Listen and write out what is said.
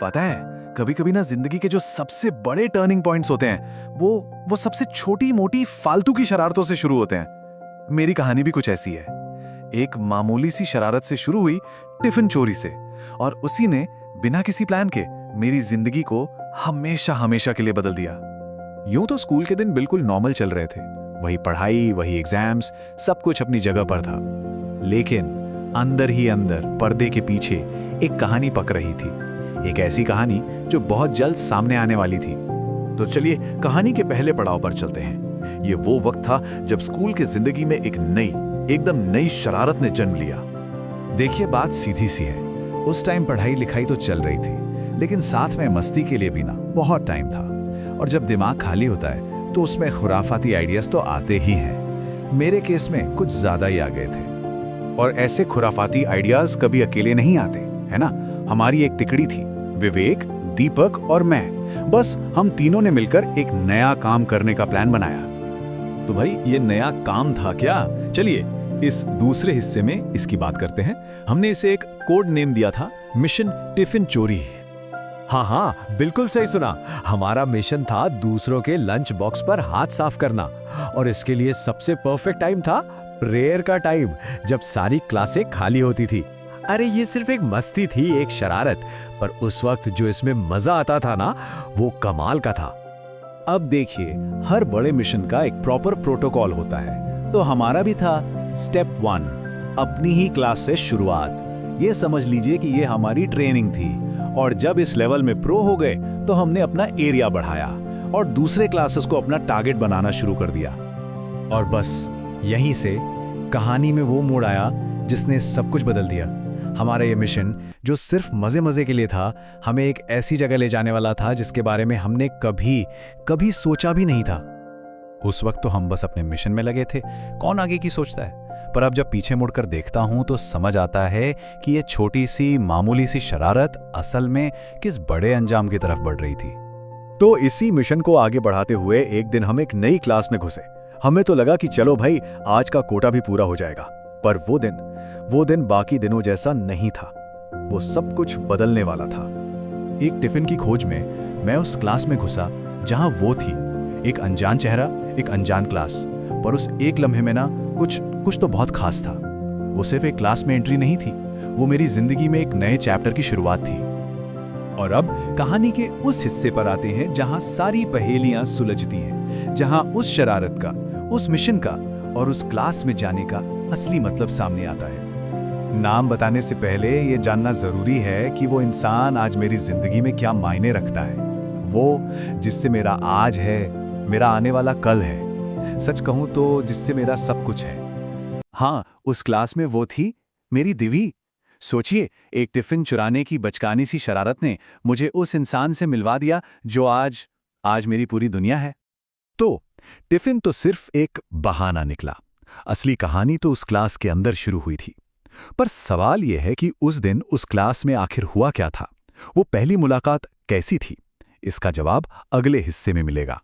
पता है, कभी कभी ना जिंदगी के जो सबसे बड़े टर्निंग पॉइंट्स होते हैं वो सबसे छोटी मोटी फालतू की शरारतों से शुरू होते हैं। मेरी कहानी भी कुछ ऐसी है। एक मामूली सी शरारत से शुरू हुई, टिफिन चोरी से, और उसी ने बिना किसी प्लान के मेरी जिंदगी को हमेशा हमेशा के लिए बदल दिया। यूं तो स्कूल के दिन बिल्कुल नॉर्मल चल रहे थे, वही पढ़ाई, वही एग्जाम्स, सब कुछ अपनी जगह पर था। लेकिन अंदर ही अंदर पर्दे के पीछे एक कहानी पक रही थी, एक ऐसी कहानी जो बहुत जल्द सामने आने वाली थी। तो चलिए कहानी के पहले पड़ाव पर चलते हैं। ये वो वक्त था जब स्कूल के जिंदगी में एक एकदम नई शरारत ने जन्म लिया। देखिए, बात सीधी सी है। उस टाइम पढ़ाई लिखाई तो चल रही थी, लेकिन साथ में मस्ती के लिए भी ना बहुत टाइम था। और जब दिमाग खाली होता है तो उसमें खुराफाती आइडियाज तो आते ही हैं। मेरे केस में कुछ ज्यादा ही आ गए थे। और ऐसे खुराफाती आइडियाज कभी अकेले नहीं आते, है ना। हमारी एक तिकड़ी थी, विवेक, दीपक और मैं। बस हम तीनों ने मिलकर एक नया काम करने का प्लान बनाया। तो भाई, ये नया काम था क्या? चलिए इस दूसरे हिस्से में इसकी बात करते हैं। हमने इसे एक कोड नेम दिया था, मिशन टिफिन चोरी। हाँ, बिल्कुल सही सुना। हमारा मिशन था दूसरों के लंच बॉक्स पर हाथ साफ करना, और इसके लिए सबसे परफेक्ट टाइम था प्रेयर का टाइम, जब सारी क्लासें खाली होती थी। अरे ये सिर्फ एक मस्ती थी, एक शरारत, पर उस वक्त जो इसमें मजा आता था ना, वो कमाल का था। अब देखिए, हर बड़े मिशन का एक प्रॉपर प्रोटोकॉल होता है, तो हमारा भी था। स्टेप 1, अपनी ही क्लास से शुरुआत। ये समझ लीजिए कि ये हमारी ट्रेनिंग थी, और जब इस लेवल में प्रो हो गए तो हमने अपना एरिया बढ़ाया और दूसरे क्लासेस को अपना टारगेट बनाना शुरू कर दिया। और बस यहीं से कहानी में वो मोड़ आया जिसने सब कुछ बदल दिया। हमारा ये मिशन, जो सिर्फ मजे मजे के लिए था, हमें एक ऐसी जगह ले जाने वाला था जिसके बारे में हमने कभी सोचा भी नहीं था। उस वक्त तो हम बस अपने मिशन में लगे थे, कौन आगे की सोचता है। पर अब जब पीछे मुड़कर देखता हूं तो समझ आता है कि ये छोटी सी मामूली सी शरारत असल में किस बड़े अंजाम की तरफ बढ़ रही थी। तो इसी मिशन को आगे बढ़ाते हुए एक दिन हम एक नई क्लास में घुसे। हमें तो लगा कि चलो भाई, आज का कोटा भी पूरा हो जाएगा। पर वो दिन बाकी दिनों जैसा नहीं था। वो सब कुछ बदलने वाला था। एक टिफिन की खोज में मैं उस क्लास में घुसा जहां वो थी, एक अनजान चेहरा, एक अनजान क्लास। पर उस एक लम्हे में ना कुछ तो बहुत खास था। वो सिर्फ एक क्लास में एंट्री नहीं थी, वो मेरी जिंदगी में एक नए चैप्टर की शुरुआत थी। और अब कहानी के उस हिस्से पर आते हैं जहां सारी पहेलियां सुलझती हैं, जहां उस शरारत का, उस मिशन का और उस क्लास में जाने का असली मतलब सामने आता है। नाम बताने से पहले ये जानना जरूरी है कि वो इंसान आज मेरी जिंदगी में क्या मायने रखता है। वो जिससे मेरा आज है, मेरा आने वाला कल है, सच कहूं तो जिससे मेरा सब कुछ है। हाँ, उस क्लास में वो थी मेरी दिवी। सोचिए, एक टिफिन चुराने की बचकानी सी शरारत ने मुझे उस इंसान से मिलवा दिया जो आज मेरी पूरी दुनिया है। तो टिफिन तो सिर्फ एक बहाना निकला, असली कहानी तो उस क्लास के अंदर शुरू हुई थी। पर सवाल यह है कि उस दिन उस क्लास में आखिर हुआ क्या था? वो पहली मुलाकात कैसी थी? इसका जवाब अगले हिस्से में मिलेगा।